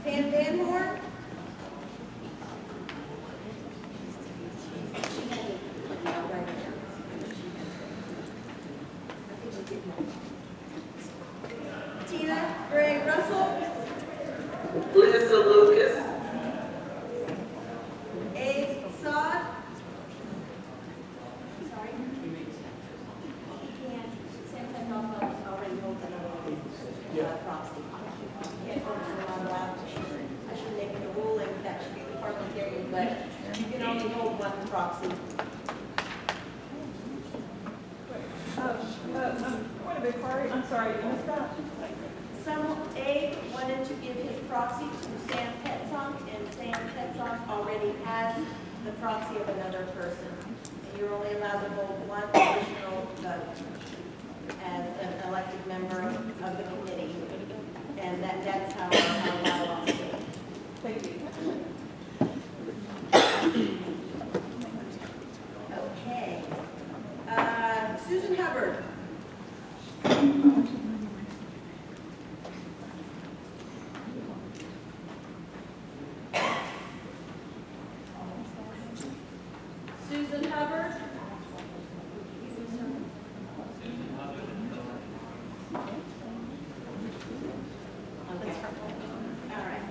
Pam Van Horn. Tina Gray Russell. Lisa Lucas. A. Sod. Sorry. Sam Petzoff already holds another proxy. Can't hold it, not allowed to. I should make it a ruling that should be the parliamentarian, but you can only hold one proxy. Point of inquiry, I'm sorry, you missed that. A wanted to give his proxy to Sam Petzoff, and Sam Petzoff already has the proxy of another person. And you're only allowed to hold one additional vote as an elected member of the committee. And that's how our bylaws state. Thank you. Okay. Susan Hubbard. Susan Hubbard. Okay. All right.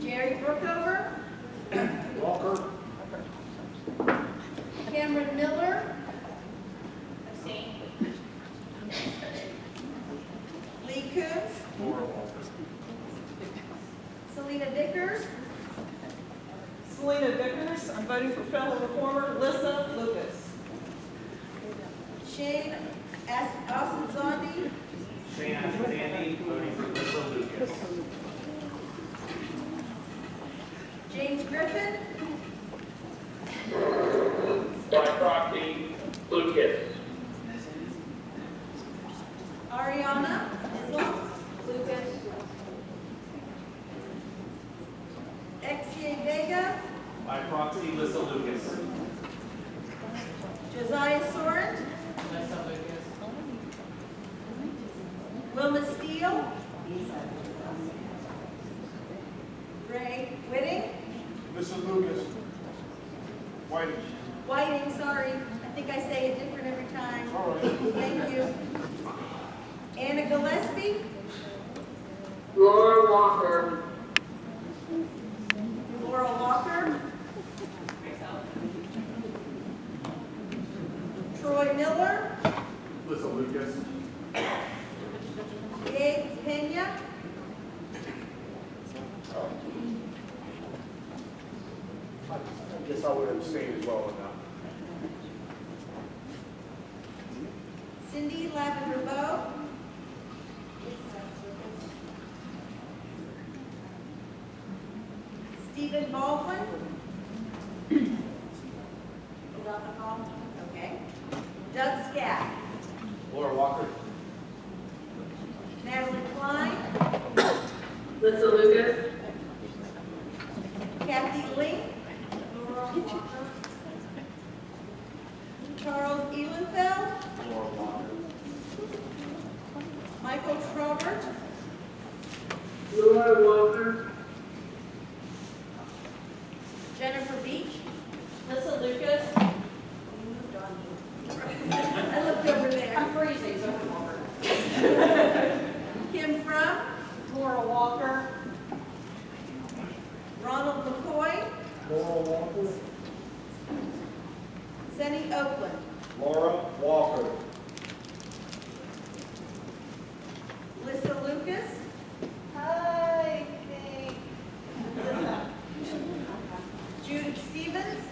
Jerry Brookover. Walker. Cameron Miller. Lee Coombs. Selena Vickers. Selena Vickers, I'm voting for fellow reformer Lisa Lucas. Shane Asenzandi. Shane Asenzandi, voting for Lisa Lucas. James Griffin. By proxy, Lucas. Ariana Islam. Lucas. Exie Vega. By proxy, Lisa Lucas. Josiah Sorrent. Wilma Steele. Ray Whitting. Lisa Lucas. Whiting. Whiting, sorry. I think I say it different every time. All right. Thank you. Anna Gillespie. Laura Walker. Laura Walker. Troy Miller. Lisa Lucas. Gabe Pena. I guess I would abstain as well on that. Cindy Lavender Bowe. Stephen Baldwin. Is that the call? Okay. Doug Scaff. Laura Walker. Natalie Klein. Lisa Lucas. Kathy Lee. Charles Elenfeld. Laura Walker. Michael Trobert. Laura Walker. Jennifer Beach. Lisa Lucas. I looked over there. I'm freezing, so I'm over. Kim Frum. Laura Walker. Ronald McCoy. Laura Walker. Senny Oakland. Laura Walker. Lisa Lucas. Hi, Kate. Judith Stevens.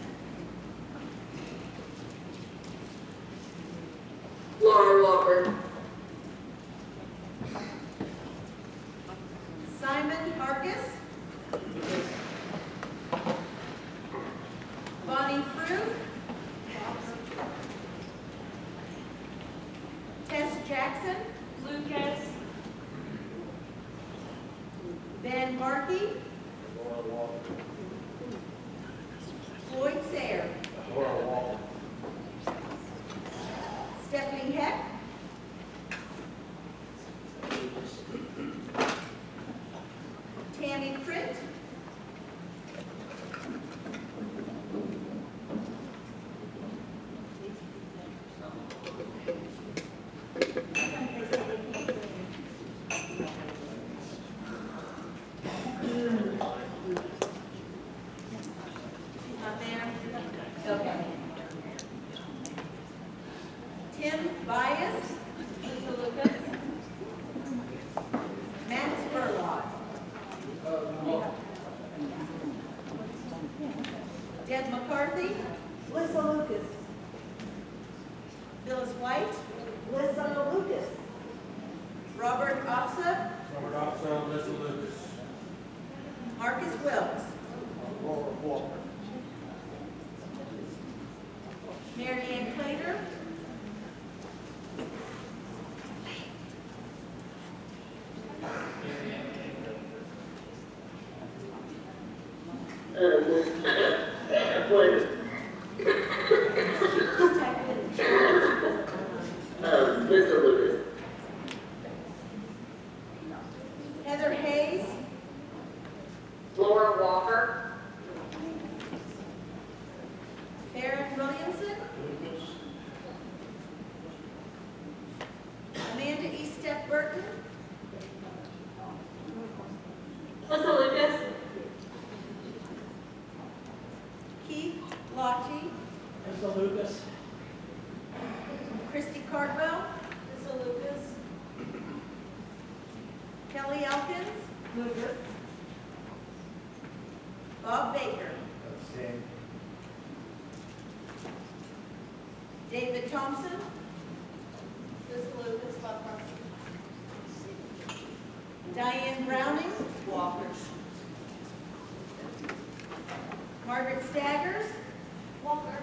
Laura Walker. Simon Hargis. Bonnie Fruth. Tess Jackson. Lucas. Ben Markey. Laura Walker. Floyd Sayre. Laura Walker. Stephanie Heck. Tammy Pritt. She's not there? Okay. Tim Bias. Lisa Lucas. Matt Spurlock. Deb McCarthy. Lisa Lucas. Phyllis White. Lisa Lucas. Robert Ofsa. Robert Oxford, Lisa Lucas. Marcus Wilkes. Laura Walker. Mary Ann Clater. Lisa Lucas. Heather Hayes. Laura Walker. Farron Williamson. Amanda Estep Burton. Lisa Lucas. Keith Lottie. Lisa Lucas. Christy Cardwell. Lisa Lucas. Kelly Elkins. Lucas. Bob Baker. Abstain. David Thompson. Lisa Lucas. Bob Thompson. Diane Browning. Walker. Margaret Staggers. Walker.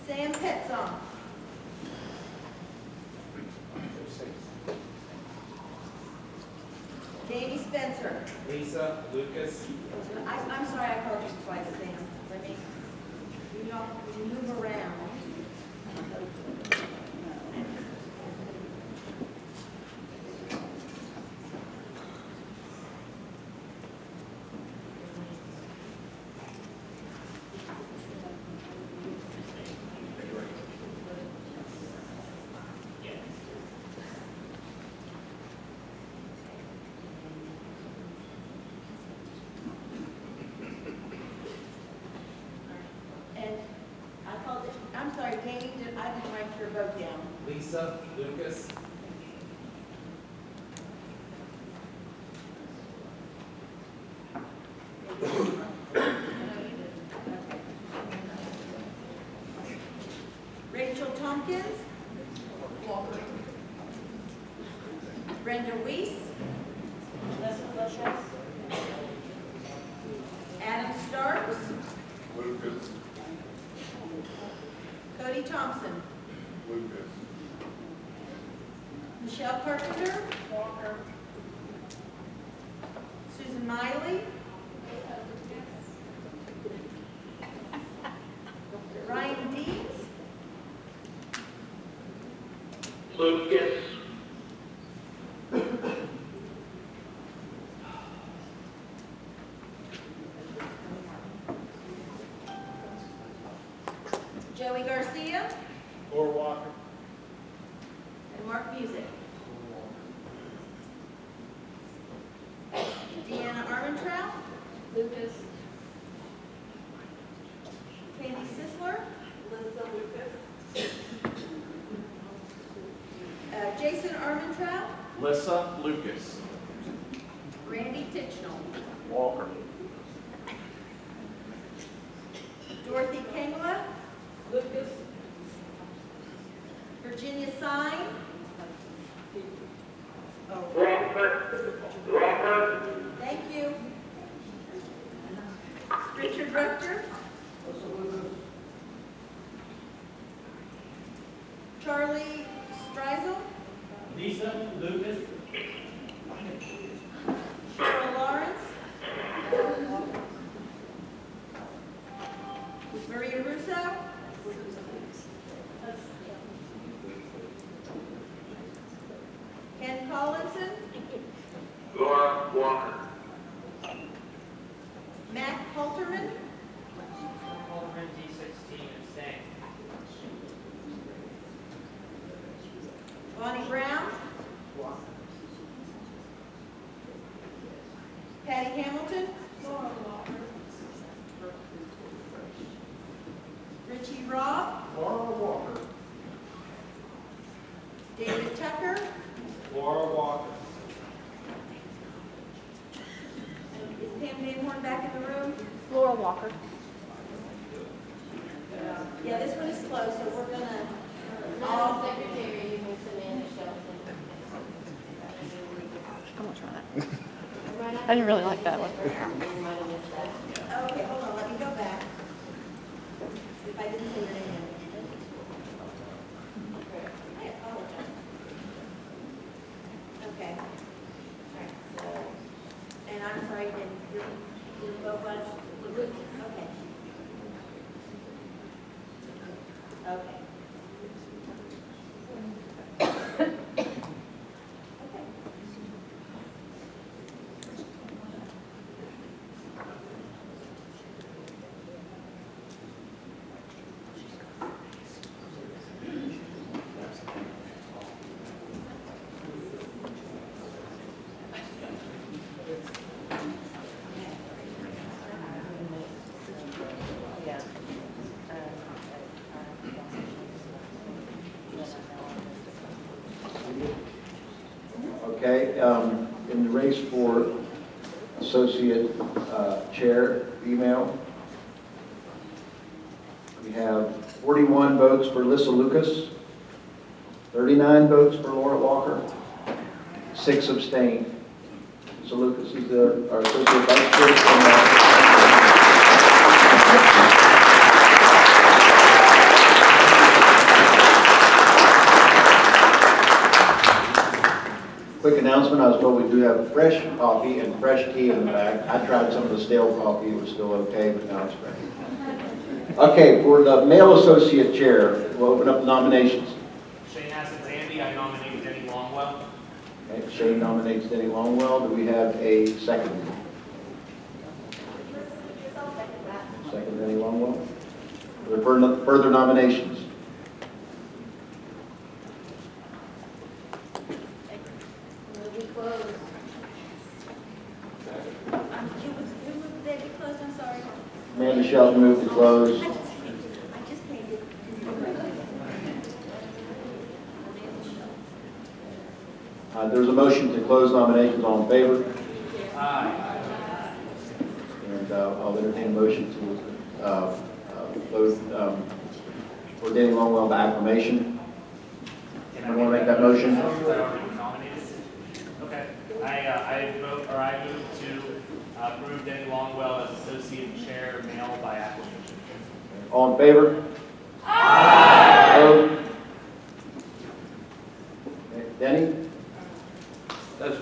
Sam Petzong. Abstain. Jamie Spencer. Lisa Lucas. I'm sorry I called you twice, Sam. Let me, you know, you move around. And I called it, I'm sorry, Jamie, I didn't write your vote down. Lisa Lucas. Rachel Tompkins. Walker. Brenda Weiss. Adam Starks. Lucas. Cody Thompson. Lucas. Michelle Carpenter. Walker. Susan Miley. Ryan Deeds. Lucas. Joey Garcia. Laura Walker. And Mark Music. Deanna Armentrout. Lucas. Candy Sisler. Lisa Lucas. Jason Armentrout. Lissa Lucas. Randy Titchnell. Walker. Dorothy Kengla. Lucas. Virginia Sign. Thank you. Richard Rector. Charlie Streisel. Lisa Lucas. Cheryl Lawrence. Maria Russo. Ken Collinson. Walker. Matt Halterman, Alderman D16 abstain. Bonnie Brown, Patty Hamilton, Richie Robb, Laura Walker. David Tucker, Laura Walker. is Pam Van Horn back in the room? Laura Walker. Yeah, this one is closed, so we're gonna, Madam Secretary, you can Samantha Shelton. I'm not trying that. I didn't really like that one. You might have missed that. okay, hold on, let me go back. If I didn't say your name. I apologize. Okay. All right, so, and I'm sorry, did vote was? Okay. Okay. Okay, in the race for associate chair female, we have 41 votes for Lissa Lucas, 39 votes for Laura Walker, 6 abstain. Lissa Lucas is our associate vice chair. Quick announcement, I was told we do have fresh coffee and fresh tea in the back. I tried some of the stale coffee, it was still okay, but now it's fresh. Okay, for the male associate chair, we'll open up nominations. Shane Hassett Zandy, I nominate Denny Longwell. Okay, Shane nominates Denny Longwell. Do we have a second? Second, Denny Longwell. Are there further nominations? Will be closed. Who moved that to close, I'm sorry? Amanda Shelton moved to close. I just made it. There's a motion to close nominations. All in favor? Aye. And I'll entertain a motion to vote for Danny Longwell by acclamation. Anyone want to make that motion? I already nominated. Okay. I vote, or I move to approve Denny Longwell as associate chair, male by acclamation. All in favor? Aye. Opposed? Okay, Denny? That's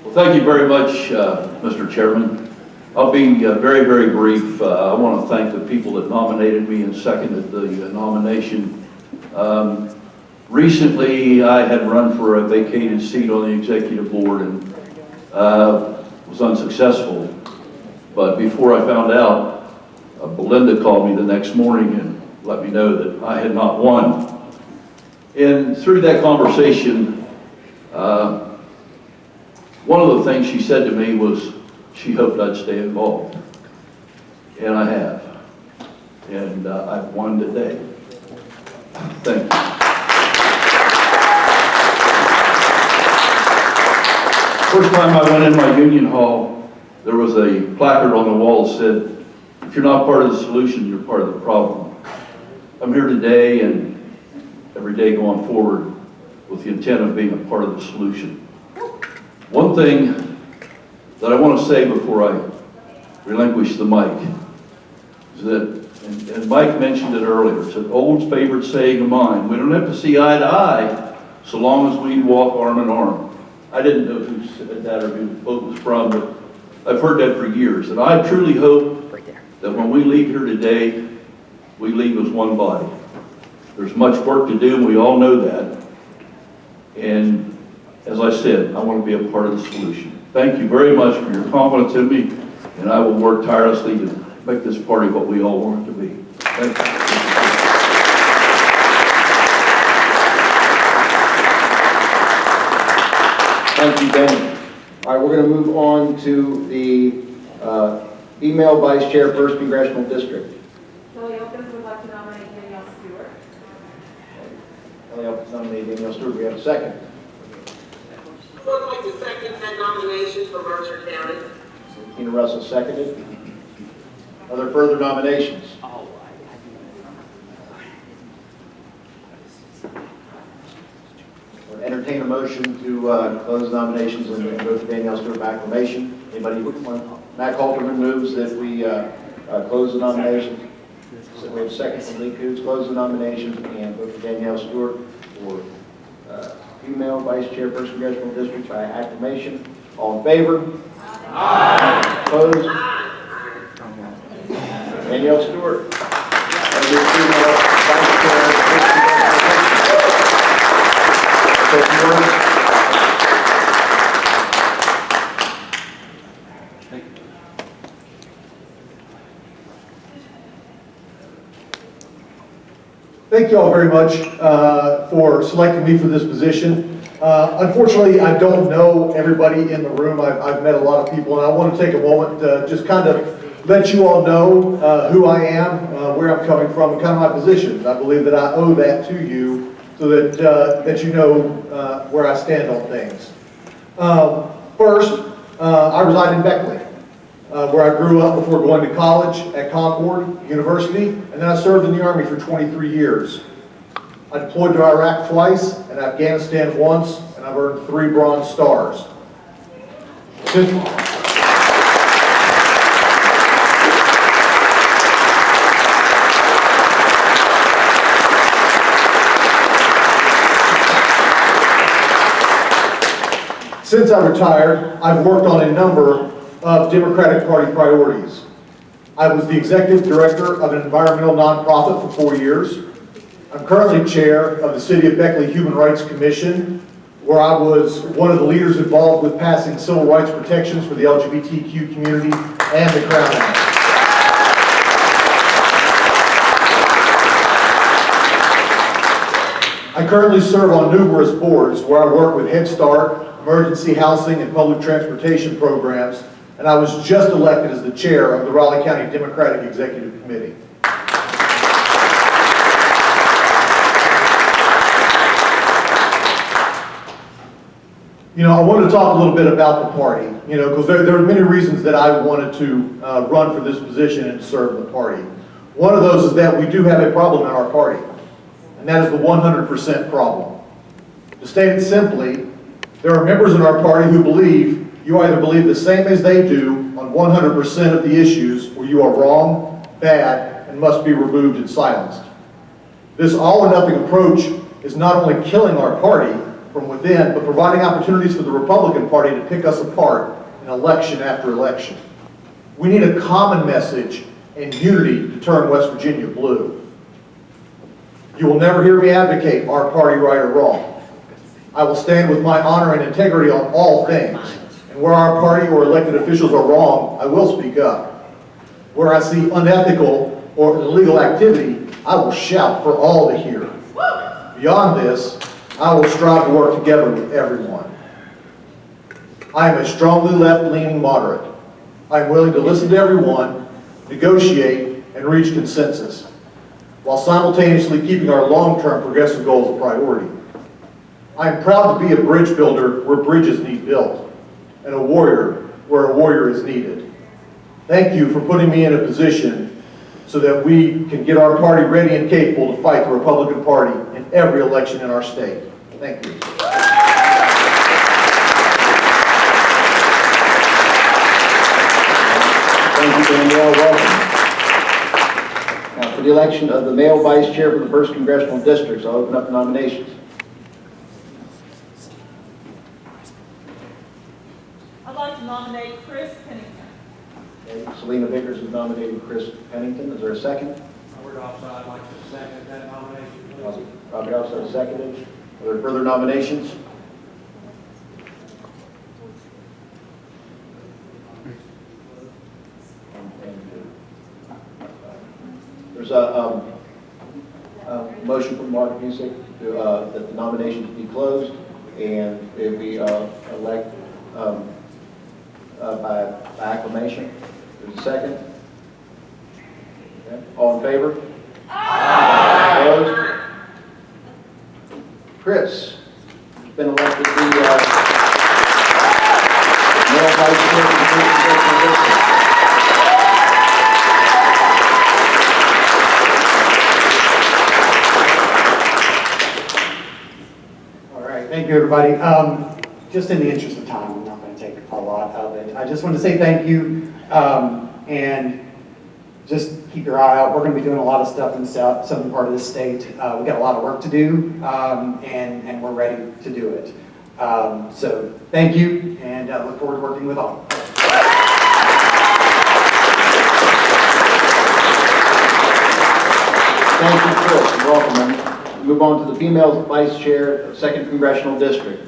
Well, thank you very much, Mr. Chairman. I'll be very, very brief. I want to thank the people that nominated me and seconded the nomination. Recently, I had run for a vacated seat on the executive board and was unsuccessful. But before I found out, Belinda called me the next morning and let me know that I had not won. And through that conversation, one of the things she said to me was she hoped I'd stay involved. And I have. And I've won today. Thank you. First time I went in my union hall, there was a placard on the wall that said, if you're not part of the solution, you're part of the problem. I'm here today and every day going forward with the intent of being a part of the solution. One thing that I want to say before I relinquish the mic is that, and Mike mentioned it earlier, it's an old favorite saying of mine, we don't have to see eye to eye so long as we walk arm in arm. I didn't know who said that or who the quote was from, but I've heard that for years. And I truly hope that when we leave here today, we leave as one body. There's much work to do, and we all know that. And as I said, I want to be a part of the solution. Thank you very much for your confidence in me, and I will work tirelessly to make this party what we all want it to be. Thank you. Thank you, Benny. All right, we're going to move on to the female vice chair, 1st Congressional District. Kelly Elkins would like to nominate Danielle Stewart. Kelly Elkins nominated Danielle Stewart. We have a second. I would like to second that nomination for Mercer County. Tina Russell seconded. Are there further nominations? We'll entertain a motion to close nominations and vote for Danielle Stewart by acclamation. Anybody want? Matt Halterman moves that we close the nominations. So we have a second from Lee Coots, close the nominations and vote for Danielle Stewart for female vice chair, 1st Congressional District by acclamation. All in favor? Aye. Opposed? Danielle Stewart. As your female vice chair, 1st Congressional District. Thank you all very much for selecting me for this position. Unfortunately, I don't know everybody in the room. I've met a lot of people, and I want to take a moment to just kind of let you all know who I am, where I'm coming from, and kind of my position. I believe that I owe that to you so that you know where I stand on things. First, I reside in Beckley, where I grew up before going to college at Concord University, and then I served in the Army for 23 years. I deployed to Iraq twice and Afghanistan once, and I've earned 3 Bronze Stars. Since I retired, I've worked on a number of Democratic Party priorities. I was the executive director of an environmental nonprofit for 4 years. I'm currently chair of the City of Beckley Human Rights Commission, where I was one of the leaders involved with passing civil rights protections for the LGBTQ community and the Crown Act. I currently serve on numerous boards where I work with Head Start, emergency housing, and public transportation programs, and I was just elected as the chair of the Raleigh County Democratic Executive Committee. You know, I wanted to talk a little bit about the party, you know, because there are many reasons that I wanted to run for this position and serve the party. One of those is that we do have a problem in our party, and that is the 100% problem. To state it simply, there are members in our party who believe you either believe the same as they do on 100% of the issues, or you are wrong, bad, and must be removed and silenced. This all or nothing approach is not only killing our party from within, but providing opportunities for the Republican Party to pick us apart in election after election. We need a common message and unity to turn West Virginia blue. You will never hear me advocate our party right or wrong. I will stand with my honor and integrity on all things. And where our party or elected officials are wrong, I will speak up. Where I see unethical or illegal activity, I will shout for all to hear. Beyond this, I will strive to work together with everyone. I am a strongly left-leaning moderate. I am willing to listen to everyone, negotiate, and reach consensus, while simultaneously keeping our long-term progressive goals a priority. I am proud to be a bridge builder where bridges need built, and a warrior where a warrior is needed. Thank you for putting me in a position so that we can get our party ready and capable to fight the Republican Party in every election in our state. Thank you. Thank you, Danielle. Welcome. Now, for the election of the male vice chair for the 1st Congressional District, I'll open up the nominations. like to nominate Chris Pennington. Okay, Selena Vickers has nominated Chris Pennington. Is there a second? Howard also, I'd like to second that nomination. Robbie also seconded. Are there further nominations? There's a motion from Mark Music to, that the nominations be closed and it be elect by acclamation. There's a second. Okay. All in favor? Aye. Opposed? Chris, you've been elected the male vice chair of the First Congressional District. All right, thank you, everybody. Just in the interest of time, I'm not going to take a lot of it. I just want to say thank you, and just keep your eye out. We're going to be doing a lot of stuff in the southern part of the state. We got a lot of work to do, and we're ready to do it. So thank you, and look forward to working with all. Thank you, Chris. You're welcome. Move on to the female vice chair, 2nd Congressional District.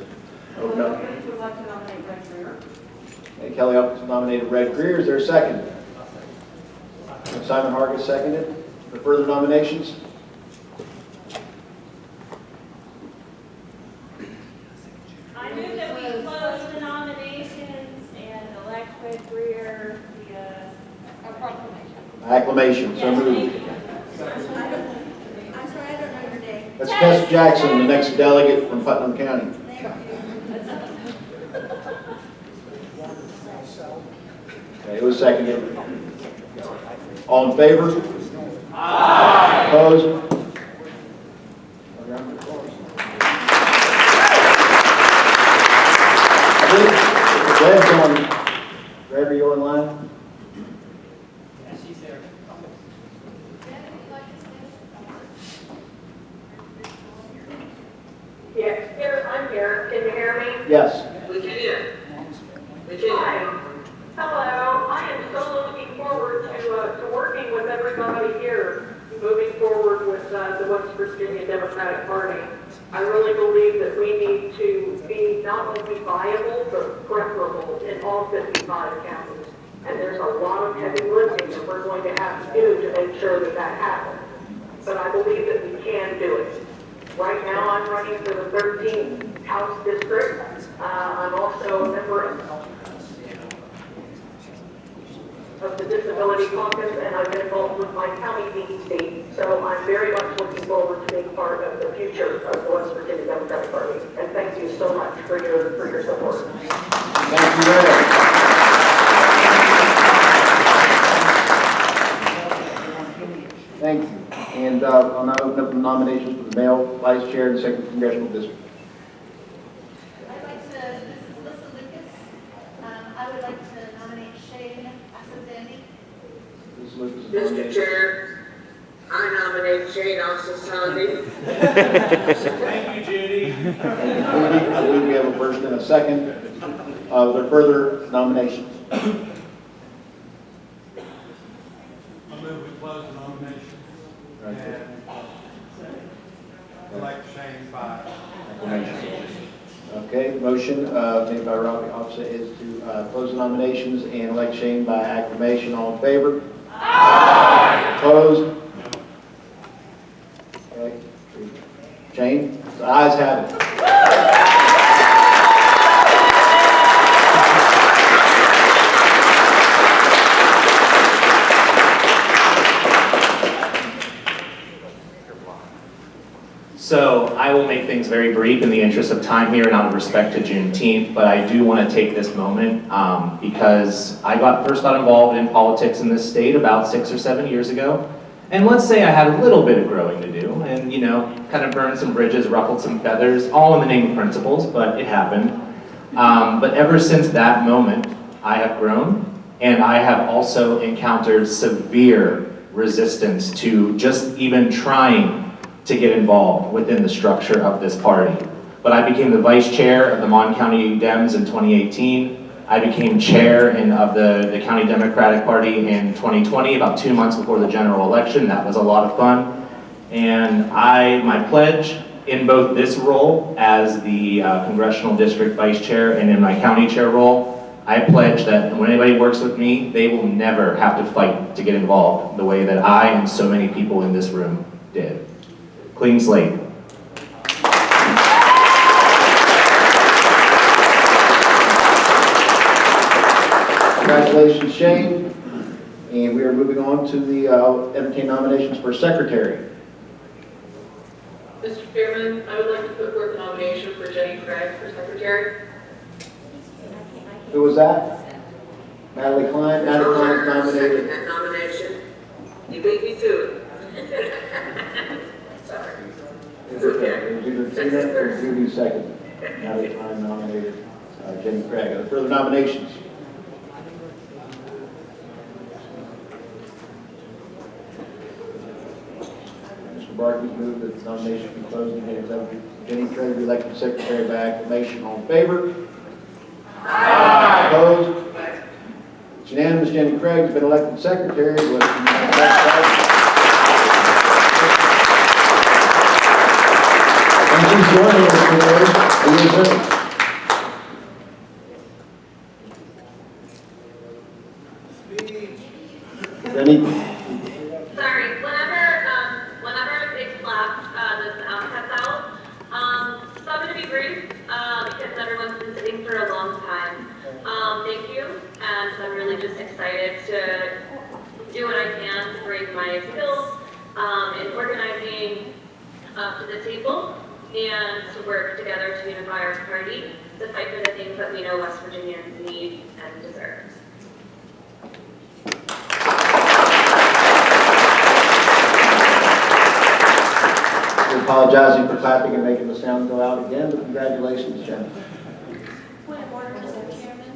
Kelly Elkins would like to nominate Red Greer. Okay, Kelly Elkins nominated Red Greer. Is there a second? Simon Hargis seconded. For further nominations? I move that we close the nominations and elect Red Greer via a proclamation. Acclamation. So Yes, moved. thank you. I'm sorry, I don't know your name. That's Tess Jackson, the next delegate from Putnam County. Thank you. Okay, it was seconded. All in favor? Aye. Opposed? Greg's on. Greg, are you online? Yes, here, I'm here. Can you hear me? Yes. We can. We can. Hello, I am so looking forward to working with everybody here, moving forward with the West Virginia Democratic Party. I really believe that we need to be not only viable, but preferable in all 55 counties. And there's a lot of heavy lifting that we're going to have to do to make sure that that happens. But I believe that we can do it. Right now, I'm running for the 13th House District. I'm also a member of the Disability Caucus, and I've been involved with my county DEC. So I'm very much looking forward to being part of the future of the West Virginia Democratic Party. And thank you so much for your support. Thank you, Greg. Thank you. And I'll now open up the nominations for the male vice chair of the 2nd Congressional District. I'd like to, this is Lisa Lucas. I would like to nominate Shane Asazandi. Ms. Lucas is Mr. nominated. Chair, I nominate Shane Asasandi. Thank you, Judy. Thank you, Judy. I believe we have a first and a second. Are there further nominations? I move we close the nomination and elect Shane by acclamation. Okay, the motion made by Robbie Officer is to close the nominations and elect Shane by acclamation. All in favor? Aye. Opposed? Okay. Shane, the ayes have it. So I will make things very brief in the interest of time here and out of respect to Juneteenth, but I do want to take this moment because I first got involved in politics in this state about 6 or 7 years ago. And let's say I had a little bit of growing to do and, you know, kind of burned some bridges, ruffled some feathers, all in the name of principles, but it happened. But ever since that moment, I have grown, and I have also encountered severe resistance to just even trying to get involved within the structure of this party. But I became the vice chair of the Mon County Dems in 2018. I became chair of the County Democratic Party in 2020, about 2 months before the general election. That was a lot of fun. And my pledge in both this role as the Congressional District Vice Chair and in my county chair role, I pledge that when anybody works with me, they will never have to fight to get involved the way that I and so many people in this room did. Clean slate. Congratulations, Shane. And we are moving on to the entertain nominations for secretary. Mr. Chairman, I would like to put forth a nomination for Jenny Craig for secretary. Who was that? Natalie Klein. Natalie Klein is nominated. That nomination. You beat me to it. Sorry. Is it either Tina or Judy second? Natalie Klein nominated Jenny Craig. Are there further nominations? Mr. Barkley moved that the nomination be closed and accepted. Jenny Craig be elected secretary by acclamation. All in favor? Aye. Opposed? It's unanimous. Jenny Craig has been elected secretary. With and she's joining us today. Jenny? Sorry, whenever it claps, the sound cuts out. So I'm going to be brief because everyone's been sitting for a long time. Thank you, and I'm really just excited to do what I can to bring my skills in organizing to the table and to work together to unify our party to fight for the things that we know West Virginians need and deserve. We're apologizing for clapping and making the sound go out again, but congratulations, Jenny. Point of order, Mr. Chairman.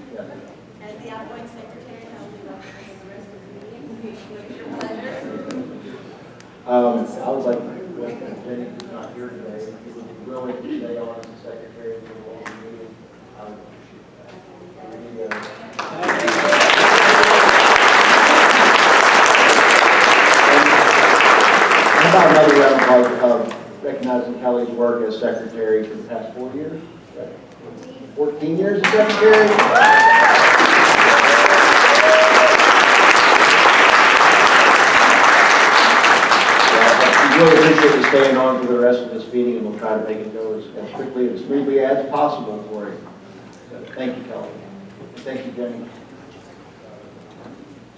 As the outgoing secretary, I'll be representing the rest of the meeting. With your pleasure. I would like to request that Jenny is not here today. If you would be willing to stay on as the secretary for the whole meeting, I would appreciate that. How about another round of recognizing Kelly's work as secretary for the past 4 years? 14 years as secretary? We really appreciate you staying on for the rest of this meeting, and we'll try to make it go as quickly and smoothly as possible for you. So, thank you, Kelly. Thank you, Jenny.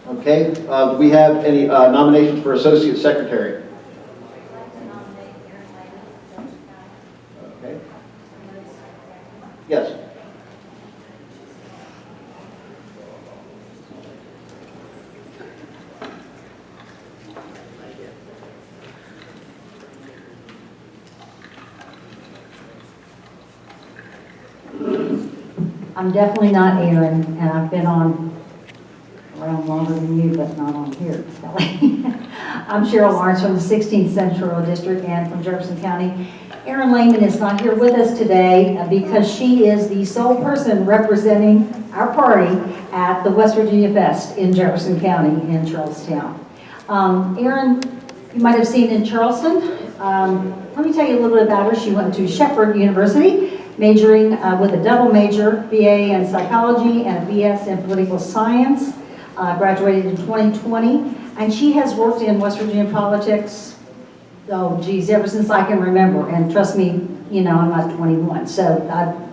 Okay, do we have any nominations for associate secretary? Okay. Yes. I'm definitely not Aaron, and I've been on around longer than you, but not on here, Kelly. I'm Cheryl Lawrence from the 16th Central District and from Jefferson County. Erin Lehman is not here with us today because she is the sole person representing our party at the West Virginia Fest in Jefferson County in Charlestown. Erin, you might have seen in Charleston. Let me tell you a little bit about her. She went to Shepherd University, majoring with a double major, BA in psychology and a BS in political science. Graduated in 2020, and she has worked in West Virginia politics, oh geez, ever since I can remember. And trust me, you know, I'm not 21, so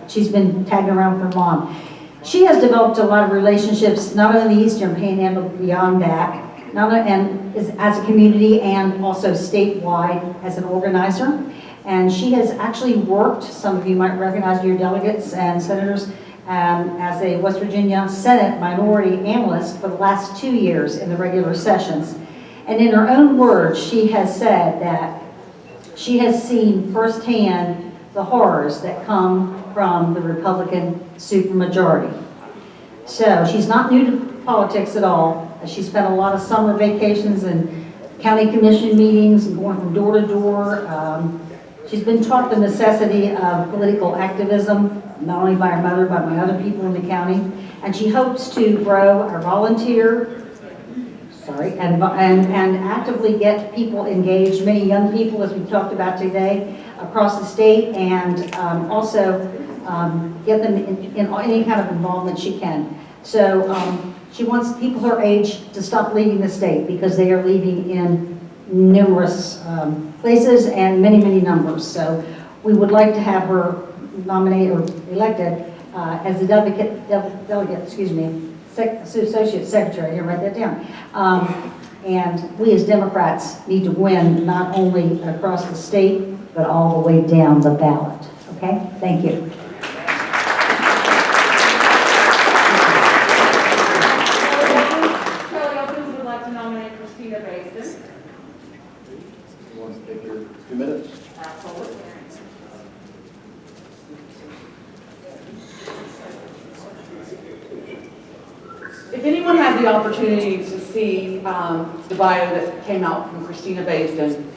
she's been tagging around with her mom. She has developed a lot of relationships, not only in the Eastern Panhandle, but beyond that, and as a community and also statewide as an organizer. And she has actually worked, some of you might recognize your delegates and senators, as a West Virginia Senate minority analyst for the last 2 years in the regular sessions. And in her own words, she has said that she has seen firsthand the horrors that come from the Republican supermajority. So she's not new to politics at all. She spent a lot of summer vacations and county commission meetings and going from door to door, She's been taught the necessity of political activism, not only by her mother, but by other people in the county. And she hopes to grow our volunteer, and actively get people engaged, many young people, as we've talked about today, across the state, and also get them in any kind of involvement she can. So she wants people her age to stop leaving the state because they are leaving in numerous places and many, many numbers. So we would like to have her nominated or elected as the associate secretary. Here, write that down. And we as Democrats need to win not only across the state, but all the way down the ballot. Okay? Thank you. Kelly Opens would like to nominate Christina Basin. You want to take your 2 minutes? Absolutely. If anyone had the opportunity to see the bio that came out from Christina Basin,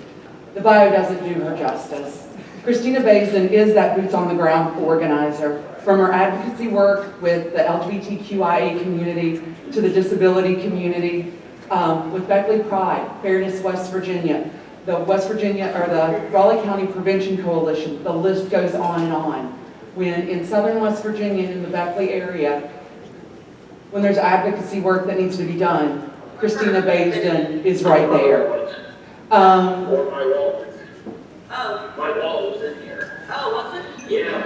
the bio doesn't do her justice. Christina Basin is that boots on the ground organizer. From her advocacy work with the LGBTQIA community to the disability community, with Beckley Pride, Fairness West Virginia, the Raleigh County Prevention Coalition, the list goes on and on. When in southern West Virginia, in the Beckley area, when there's advocacy work that needs to be done, Christina Basin is right there. My wall was in here. Oh, was it? Yeah.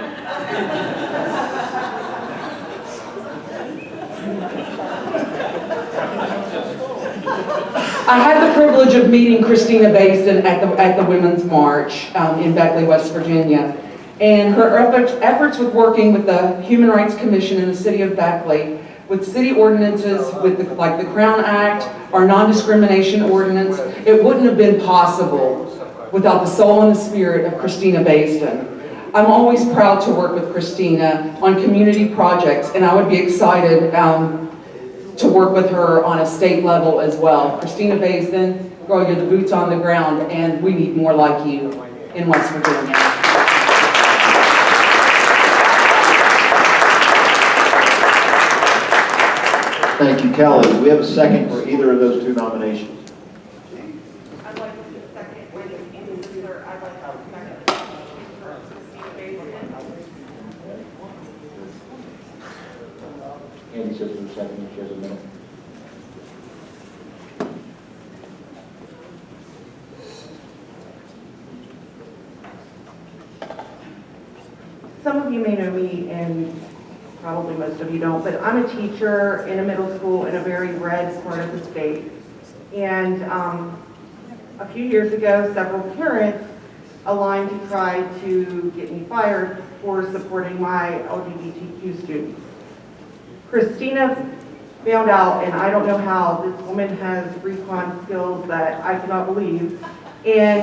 I had the privilege of meeting Christina Basin at the Women's March in Beckley, West Virginia. And her efforts with working with the Human Rights Commission in the city of Beckley, with city ordinances, like the Crown Act, our non-discrimination ordinance, it wouldn't have been possible without the soul and the spirit of Christina Basin. I'm always proud to work with Christina on community projects, and I would be excited to work with her on a state level as well. Christina Basin, girl, you're the boots on the ground, and we need more like you in West Virginia. Thank you, Kelly. Do we have a second for either of those 2 nominations? I'd like to second either. I'd like to second for Christina Basin. Andy says for a second, she has a minute. Some of you may know me, and probably most of you don't, but I'm a teacher in a middle school in a very red part of the state. And a few years ago, several parents aligned to try to get me fired for supporting my LGBTQ students. Christina found out, and I don't know how, this woman has recon skills that I cannot believe, and